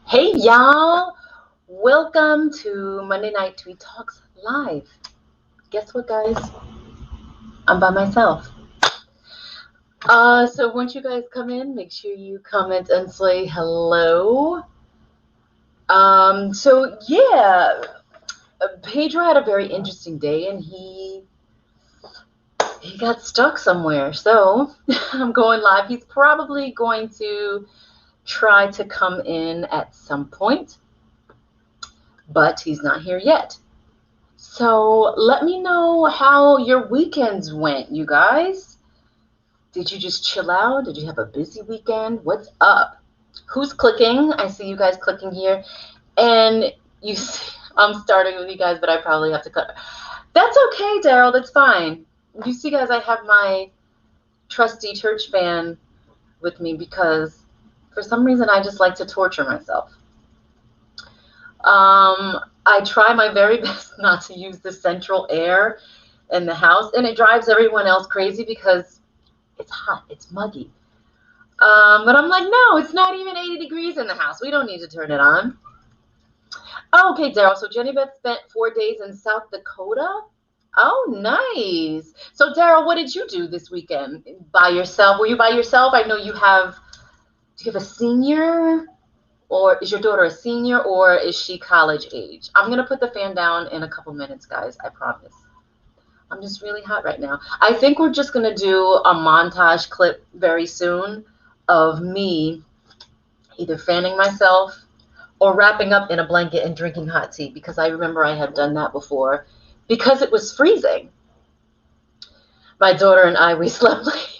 Hey y'all, welcome to Monday Night Tweed Talks live. Guess what, guys? I'm by myself. So once you guys come in, make sure you comment and say hello. So yeah, Pedro had a very interesting day, and he got stuck somewhere. So I'm going live. He's probably going to try to come in at some point, but he's not here yet. So let me know how your weekends went, you guys. Did you just chill out? Did you have a busy weekend? What's up? Who's clicking? I see you guys clicking here. And you see, I'm starting with you guys, but I probably have to cut. That's okay, Daryl. That's fine. You see, guys, I have my trusty church fan with me because for some reason I just like to torture myself. I try my very best not to use the central air in the house, and it drives everyone else crazy because it's hot, it's muggy. But I'm like, no, it's not even 80 degrees in the house. We don't need to turn it on. Oh, okay, Daryl. So Jenny Beth spent 4 days in South Dakota. Oh, nice. So Daryl, what did you do this weekend? By yourself? Were you by yourself? I know you have. Do you have a senior? Or is your daughter a senior, or is she college age? I'm going to put the fan down in a couple minutes, guys. I promise. I'm just really hot right now. I think we're just going to do a montage clip very soon of me either fanning myself or wrapping up in a blanket and drinking hot tea, because I remember I had done that before because it was freezing. My daughter and I, we slept late.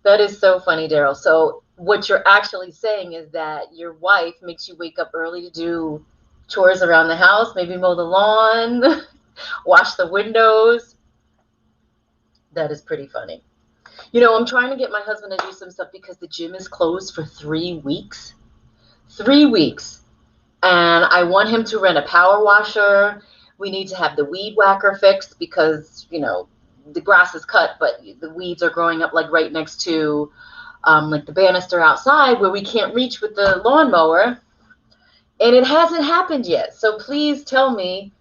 That is so funny, Daryl. So what you're actually saying is that your wife makes you wake up early to do chores around the house, maybe mow the lawn, wash the windows. That is pretty funny. You know, I'm trying to get my husband to do some stuff because the gym is closed for 3 weeks. 3 weeks. And I want him to rent a power washer. We need to have the weed whacker fixed because, you know, the grass is cut, but the weeds are growing up like right next to like the banister outside where we can't reach with the lawnmower. And it hasn't happened yet. So please tell me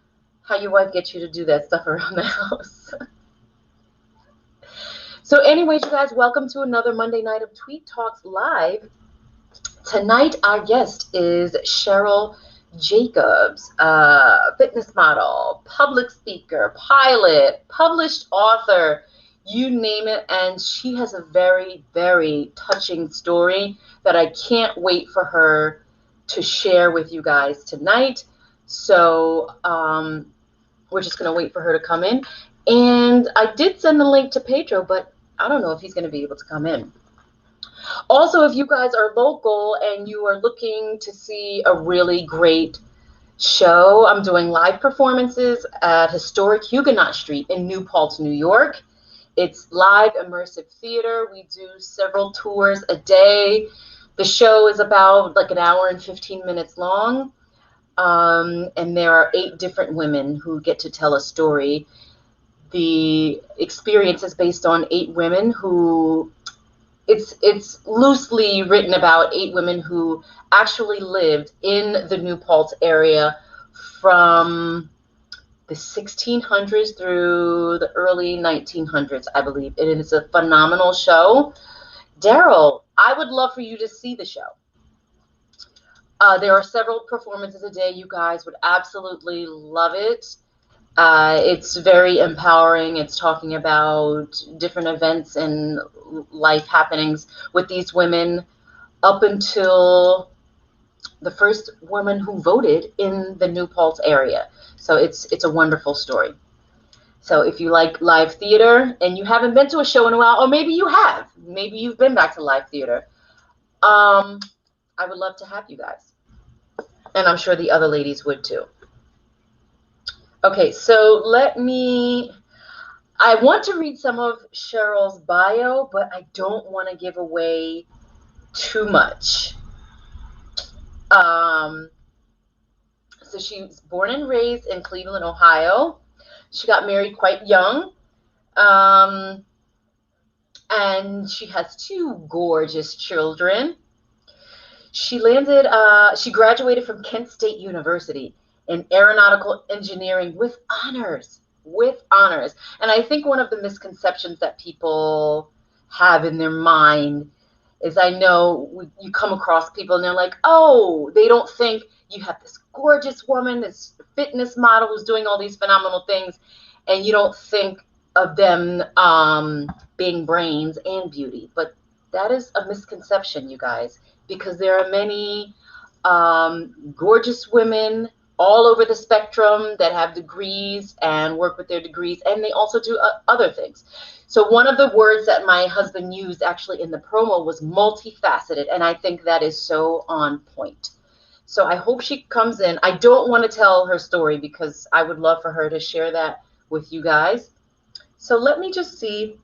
how your wife gets you to do that stuff around the house. So anyways, you guys, welcome to another Monday night of Tweed Talks Live. Tonight, our guest is Cheryl Jacobs, fitness model, public speaker, pilot, published author, you name it. And she has a very, very touching story that I can't wait for her to share with you guys tonight. So we're just going to wait for her to come in. And I did send the link to Pedro, but I don't know if he's going to be able to come in. Also, if you guys are local and you are looking to see a really great show, I'm doing live performances at historic Huguenot Street in New Paltz, New York. It's live immersive theater. We do several tours a day. The show is about like an hour and 15 minutes long. And there are 8 different women who get to tell a story. The experience is based on 8 women who it's loosely written about 8 women who actually lived in the New Paltz area from the 1600s through the early 1900s, I believe. It is a phenomenal show. Daryl, I would love for you to see the show. There are several performances a day. You guys would absolutely love it. It's very empowering. It's talking about different events and life happenings with these women up until the first woman who voted in the New Paltz area. So it's a wonderful story. So if you like live theater and you haven't been to a show in a while, or maybe you have, maybe you've been back to live theater, I would love to have you guys. And I'm sure the other ladies would too. Okay, so I want to read some of Cheryl's bio, but I don't want to give away too much. So she was born and raised in Cleveland, Ohio. She got married quite young. And she has 2 gorgeous children. She she graduated from Kent State University in aeronautical engineering with honors. With honors. And I think one of the misconceptions that people have in their mind is, I know you come across people and they're like, oh, they don't think you have this gorgeous woman, this fitness model who's doing all these phenomenal things, and you don't think of them being brains and beauty. But that is a misconception, you guys, because there are many gorgeous women all over the spectrum that have degrees and work with their degrees, and they also do other things. So one of the words that my husband used actually in the promo was multifaceted, and I think that is so on point. So I hope she comes in. I don't want to tell her story because I would love for her to share that with you guys. So let me just see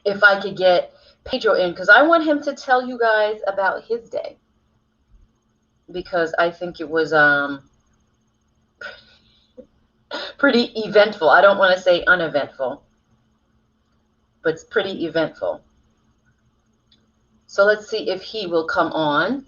if I could get Pedro in, because I want him to tell you guys about his day, because I think it was pretty eventful. I don't want to say uneventful, but it's pretty eventful. So let's see if he will come on.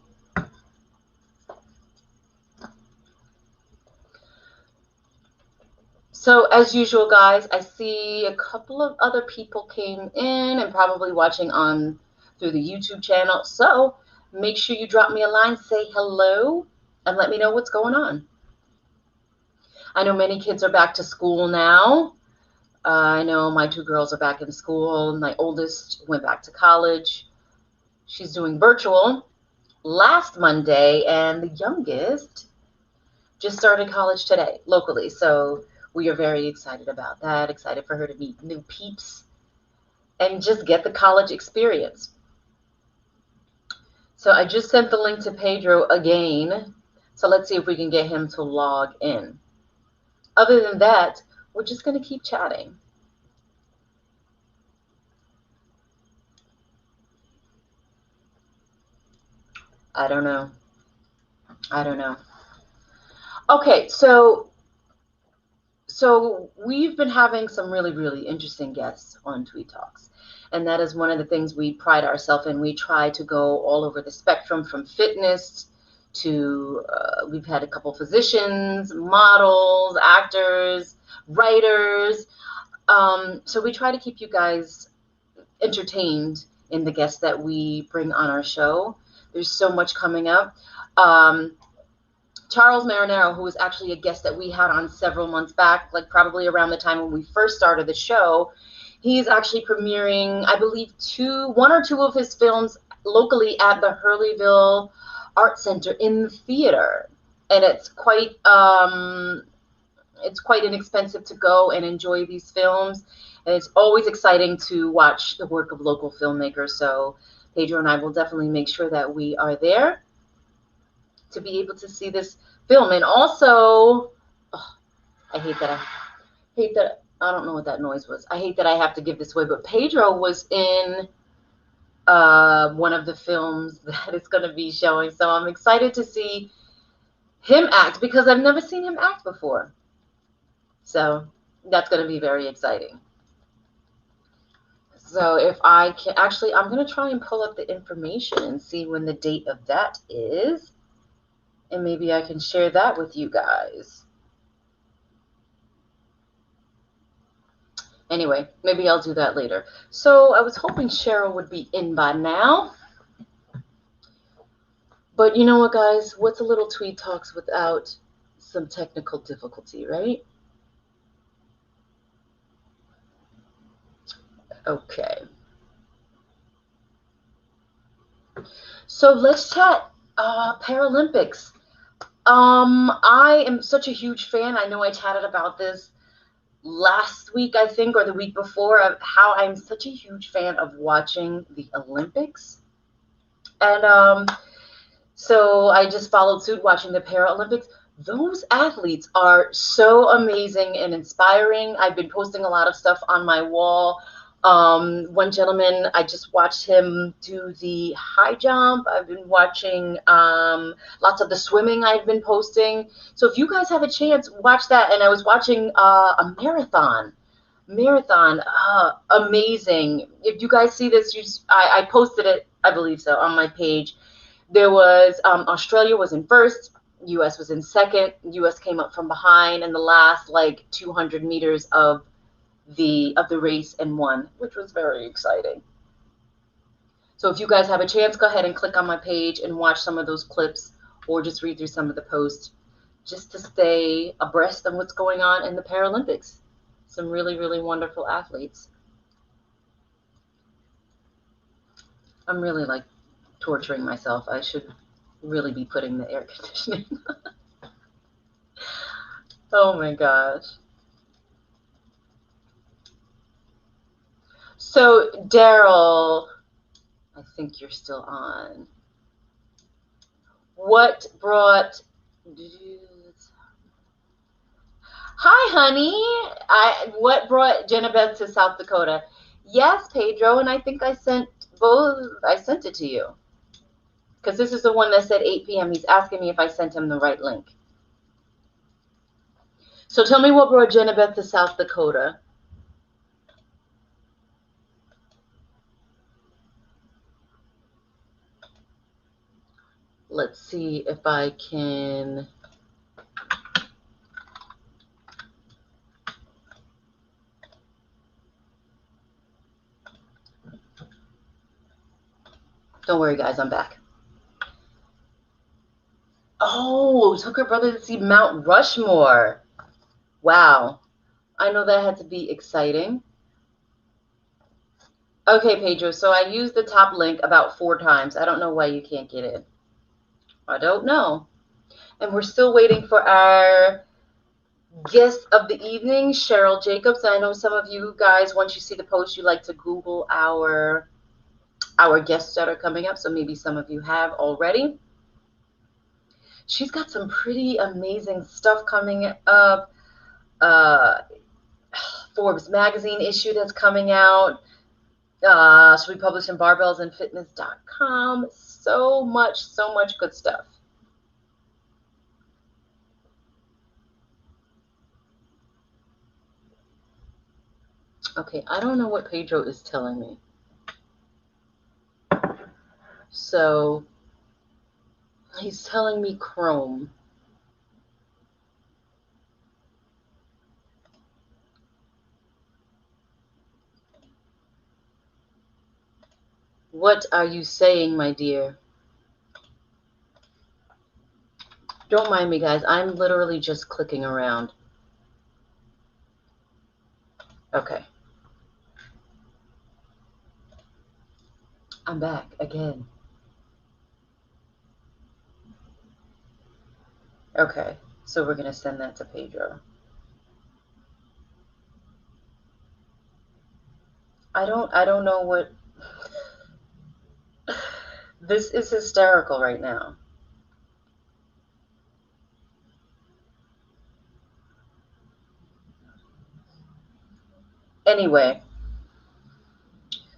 So as usual, guys, I see a couple of other people came in and probably watching on through the YouTube channel. So make sure you drop me a line, say hello, and let me know what's going on. I know many kids are back to school now. I know my 2 girls are back in school. My oldest went back to college. She's doing virtual last Monday, and the youngest just started college today locally. So we are very excited about that, excited for her to meet new peeps and just get the college experience. So I just sent the link to Pedro again. So let's see if we can get him to log in. Other than that, we're just going to keep chatting. I don't know. Okay, so we've been having some really, really interesting guests on Tweed Talks. And that is one of the things we pride ourselves in. We try to go all over the spectrum, from fitness to, we've had a couple physicians, models, actors, writers. So we try to keep you guys entertained in the guests that we bring on our show. There's so much coming up. Charles Marinero, who was actually a guest that we had on several months back, like probably around the time when we first started the show, he's actually premiering, I believe, 1 or 2 of his films locally at the Hurleyville Art Center in the theater. And it's quite inexpensive to go and enjoy these films. And it's always exciting to watch the work of local filmmakers. So Pedro and I will definitely make sure that we are there to be able to see this film. And also, I hate that I don't know what that noise was. I hate that I have to give this away, but Pedro was in one of the films that it's going to be showing. So I'm excited to see him act, because I've never seen him act before. So that's going to be very exciting. So if I can, actually, I'm going to try and pull up the information and see when the date of that is. And maybe I can share that with you guys. Anyway, maybe I'll do that later. So I was hoping Cheryl would be in by now. But you know what, guys? What's a little Tweed Talks without some technical difficulty, right? Okay. So let's chat Paralympics. I am such a huge fan. I know I chatted about this last week, I think, or the week before, of how I'm such a huge fan of watching the Olympics. And so I just followed suit watching the Paralympics. Those athletes are so amazing and inspiring. I've been posting a lot of stuff on my wall. One gentleman, I just watched him do the high jump. I've been watching lots of the swimming I've been posting. So if you guys have a chance, watch that. And I was watching a marathon, amazing. If you guys see this, I posted it, I believe so, on my page. There was Australia was in first, US was in second. US came up from behind in the last like 200 meters of the race and won, which was very exciting. So if you guys have a chance, go ahead and click on my page and watch some of those clips, or just read through some of the posts, just to stay abreast of what's going on in the Paralympics. Some really, really wonderful athletes. I'm really like torturing myself. I should really be putting the air conditioning on. Oh my gosh. So Daryl, I think you're still on. What brought... Hi, honey. What brought Jenabeth to South Dakota? Yes, Pedro, and I think I sent both. I sent it to you. Because this is the one that said 8 p.m. He's asking me if I sent him the right link. So tell me what brought Jenabeth to South Dakota. Let's see if I can... Don't worry, guys, I'm back. Oh, took her brother to see Mount Rushmore. Wow. I know that had to be exciting. Okay, Pedro, so I used the top link about 4 times. I don't know why you can't get in. I don't know. And we're still waiting for our guest of the evening, Cheryl Jacobs. I know some of you guys, once you see the post, you like to Google our guests that are coming up. So maybe some of you have already. She's got some pretty amazing stuff coming up. Forbes magazine issue that's coming out. She'll be published in barbellsandfitness.com. So much good stuff. Okay, I don't know what Pedro is telling me. So he's telling me Chrome. What are you saying, my dear? Don't mind me, guys. I'm literally just clicking around. Okay. I'm back again. Okay, so we're going to send that to Pedro. I don't know what... This is hysterical right now. Anyway,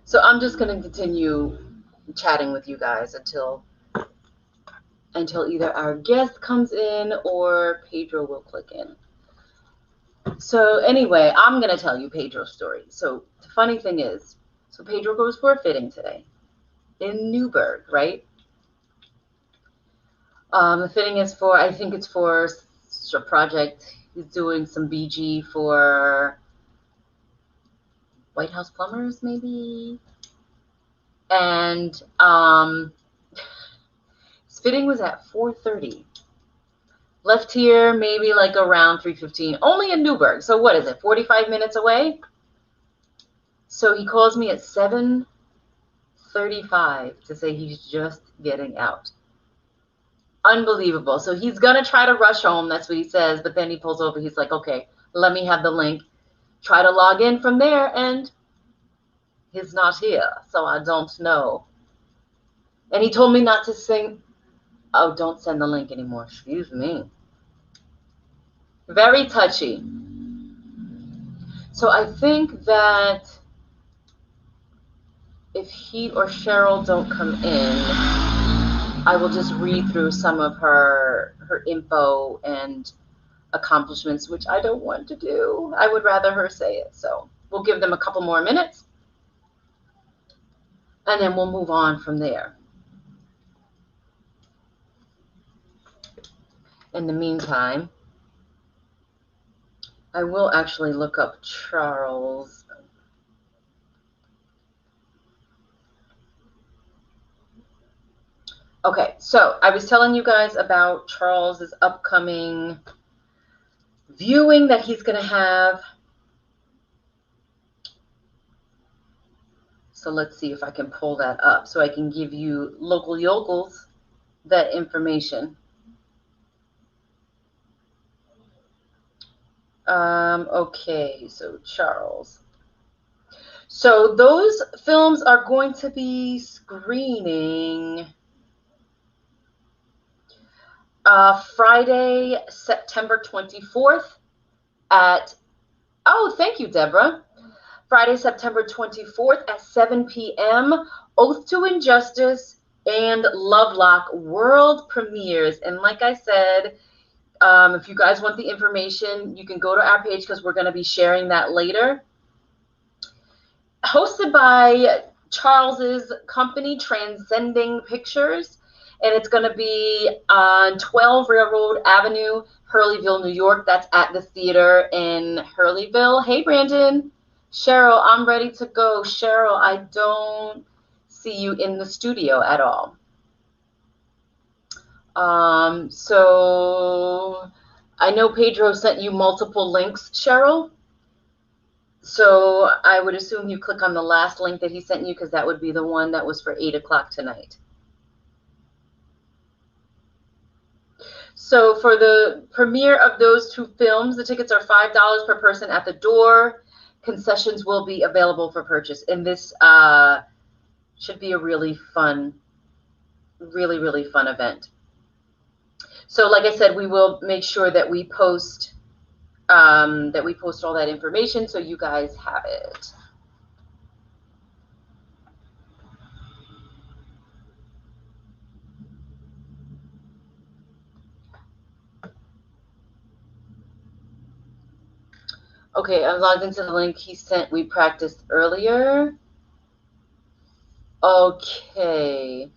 so I'm just going to continue chatting with you guys until either our guest comes in or Pedro will click in. So anyway, I'm going to tell you Pedro's story. So the funny thing is, so Pedro goes for a fitting today in Newburgh, right? The fitting is for, I think it's for a project. He's doing some BG for White House Plumbers, maybe. And his fitting was at 4:30. Left here maybe like around 3:15. Only in Newburgh. So what is it, 45 minutes away? So he calls me at 7:35 to say he's just getting out. Unbelievable. So he's going to try to rush home. That's what he says. But then he pulls over. He's like, okay, let me have the link. Try to log in from there. And he's not here. So I don't know. And he told me not to sing. Oh, don't send the link anymore. Excuse me. Very touchy. So I think that if he or Cheryl don't come in, I will just read through some of her info and accomplishments, which I don't want to do. I would rather her say it. So we'll give them a couple more minutes, and then we'll move on from there. In the meantime, I will actually look up Charles. Okay, so I was telling you guys about Charles's upcoming viewing that he's going to have. So let's see if I can pull that up so I can give you local yokels that information. Okay, so Charles. So those films are going to be screening Friday, September 24th at, oh, thank you, Deborah. Friday, September 24th at 7 p.m. Oath to Injustice and Lovelock world premieres. And like I said, if you guys want the information, you can go to our page because we're going to be sharing that later. Hosted by Charles's company, Transcending Pictures, and it's going to be on 12 Railroad Avenue, Hurleyville, New York. That's at the theater in Hurleyville. Hey, Brandon. Cheryl, I'm ready to go. Cheryl, I don't see you in the studio at all. So I know Pedro sent you multiple links, Cheryl. So I would assume you click on the last link that he sent you because that would be the one that was for 8 o'clock tonight. So for the premiere of those two films, the tickets are $5 per person at the door. Concessions will be available for purchase. And this should be a really fun, really fun event. So like I said, we will make sure that we post all that information so you guys have it. Okay, I'm logged into the link he sent. We practiced earlier. Okay.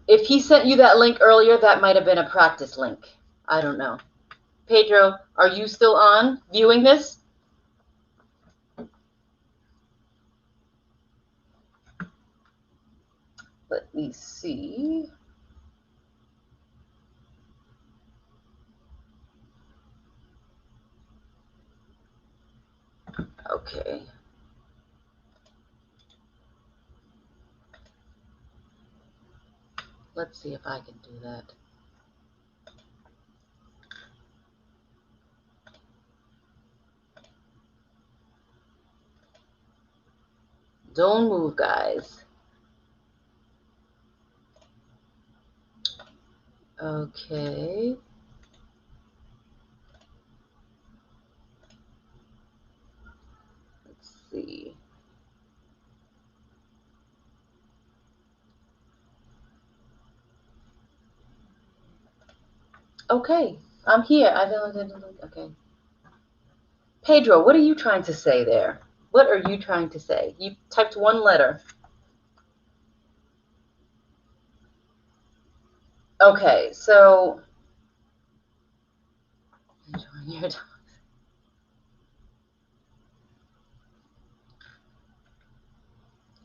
If he sent you that link earlier, that might have been a practice link. I don't know. Pedro, are you still on viewing this? Let me see. Okay. Let's see if I can do that. Don't move, guys. Okay. Let's see. Okay, I'm here. Okay. Pedro, what are you trying to say there? What are you trying to say? You typed one letter. Okay, so enjoying your dogs.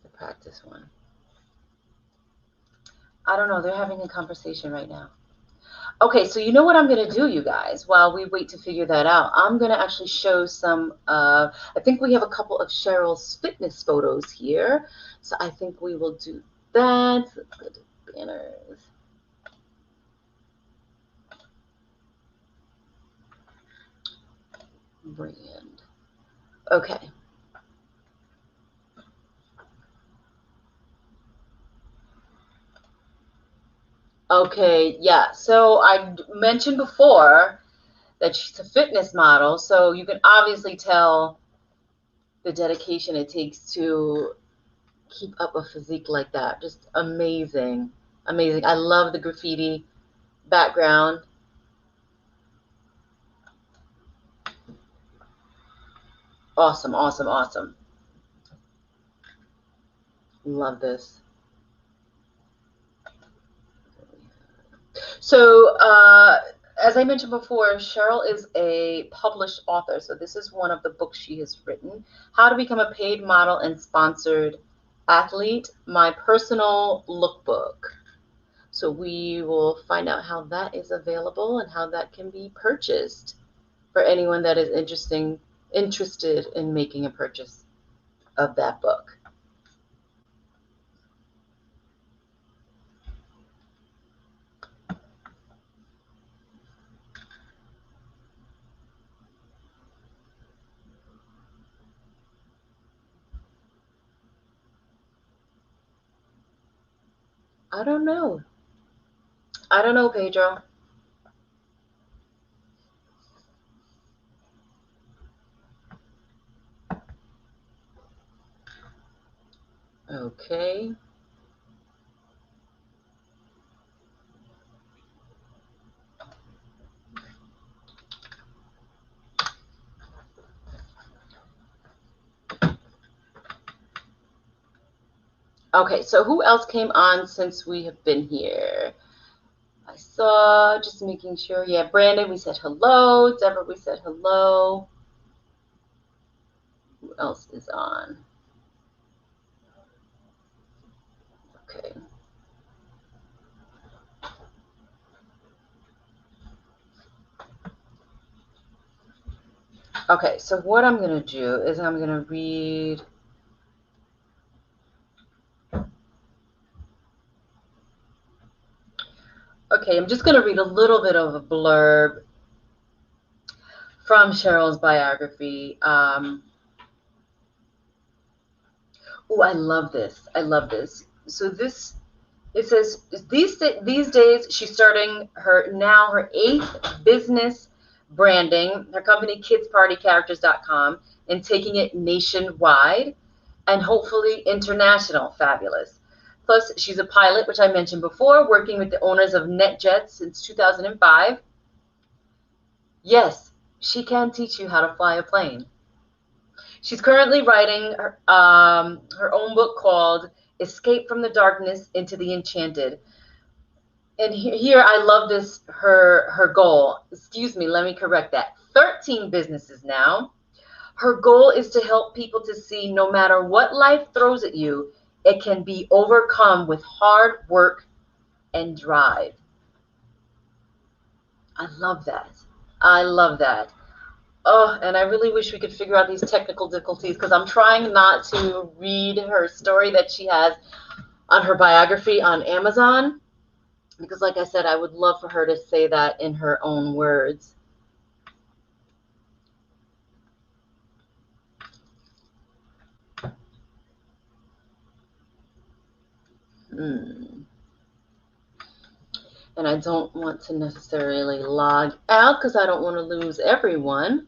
The practice one. I don't know. They're having a conversation right now. Okay, so you know what I'm going to do, you guys, while we wait to figure that out? I'm going to actually show some, I think we have a couple of Cheryl's fitness photos here. So I think we will do that. Let's go to banners. Brand. Okay. Okay, yeah. So I mentioned before that she's a fitness model, so you can obviously tell the dedication it takes to keep up a physique like that. Just amazing. Amazing. I love the graffiti background. Awesome, awesome, awesome. Love this. So, as I mentioned before, Cheryl is a published author. So this is one of the books she has written. How to Become a Paid Model and Sponsored Athlete, my personal lookbook. So we will find out how that is available and how that can be purchased for anyone that is interested in making a purchase of that book. I don't know. I don't know, Pedro. Okay. Okay, so who else came on since we have been here? I saw, just making sure. Yeah, Brandon, we said hello. Deborah, we said hello. Who else is on? Okay. Okay, so what I'm going to do is I'm going to read. Okay, I'm just going to read a little bit of a blurb from Cheryl's biography. Oh, I love this. I love this. So this, it says, these days she's starting her 8th business branding, her company kidspartycharacters.com, and taking it nationwide and hopefully international. Fabulous. Plus, she's a pilot, which I mentioned before, working with the owners of NetJets since 2005. Yes, she can teach you how to fly a plane. She's currently writing her own book called Escape from the Darkness into the Enchanted. And here I love this, her goal. Excuse me, let me correct that. 13 businesses now. Her goal is to help people to see no matter what life throws at you, it can be overcome with hard work and drive. I love that. I love that. Oh, and I really wish we could figure out these technical difficulties because I'm trying not to read her story that she has on her biography on Amazon. Because like I said, I would love for her to say that in her own words. And I don't want to necessarily log out because I don't want to lose everyone.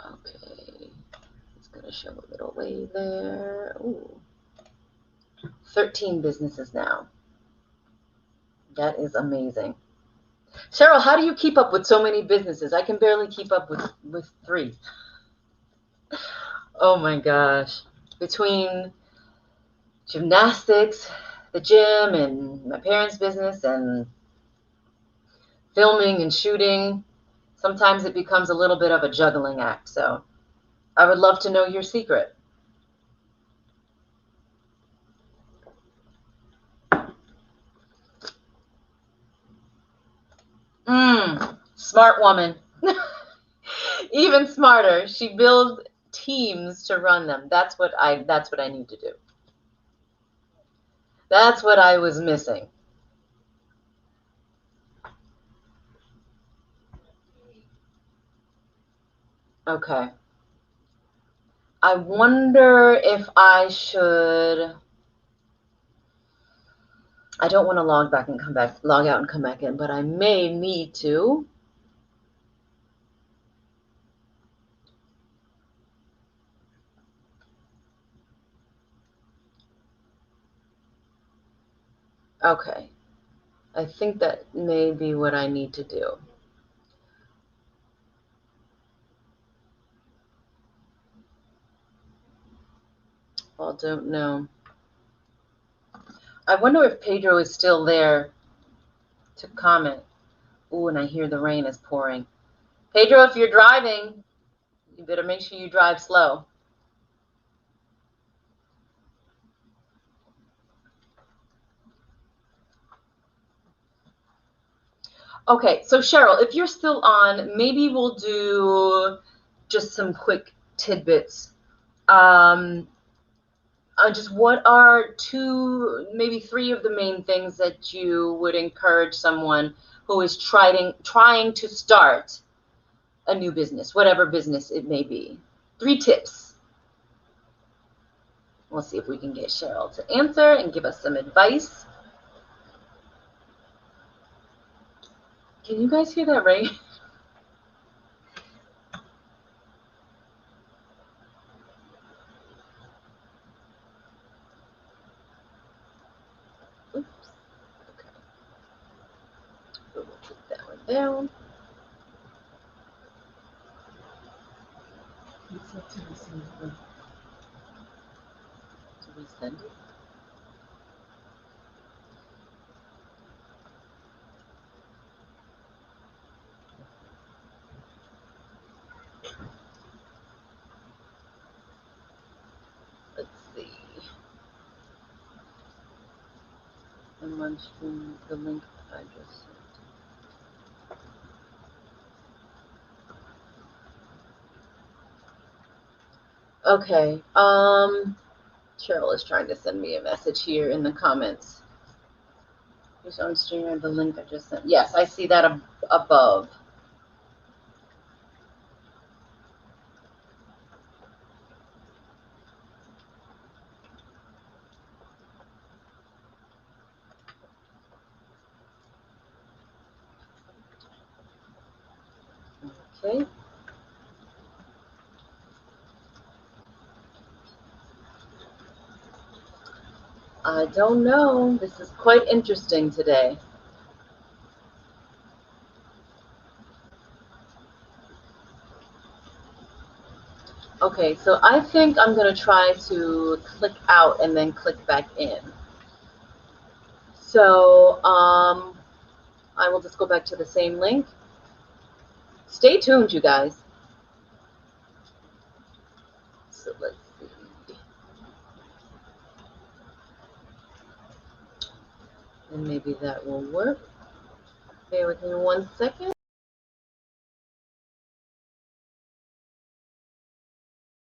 Okay, it's going to show a little way there. Ooh. 13 businesses now. That is amazing. Cheryl, how do you keep up with so many businesses? I can barely keep up with 3. Oh my gosh. Between gymnastics, the gym, and my parents' business, and filming and shooting, sometimes it becomes a little bit of a juggling act. So I would love to know your secret. Smart woman. Even smarter. She builds teams to run them. That's what I need to do. That's what I was missing. Okay. I wonder if I should. I don't want to log out and come back in, but I may need to. Okay. I think that may be what I need to do. Paul, don't know. I wonder if Pedro is still there to comment. Ooh, and I hear the rain is pouring. Pedro, if you're driving, you better make sure you drive slow. Okay, so Cheryl, if you're still on, maybe we'll do just some quick tidbits. Just what are 2, maybe 3 of the main things that you would encourage someone who is trying to start a new business, whatever business it may be? 3 tips. We'll see if we can get Cheryl to answer and give us some advice. Can you guys hear that rain? Oops. Okay. We'll take that one down. To resend it. Let's see. I'm on stream the link I just sent. Okay. Cheryl is trying to send me a message here in the comments. Who's on stream the link I just sent? Yes, I see that above. Okay. I don't know. This is quite interesting today. Okay, so I think I'm going to try to click out and then click back in. So I will just go back to the same link. Stay tuned, you guys. So let's see. And maybe that will work. Bear with me 1 second.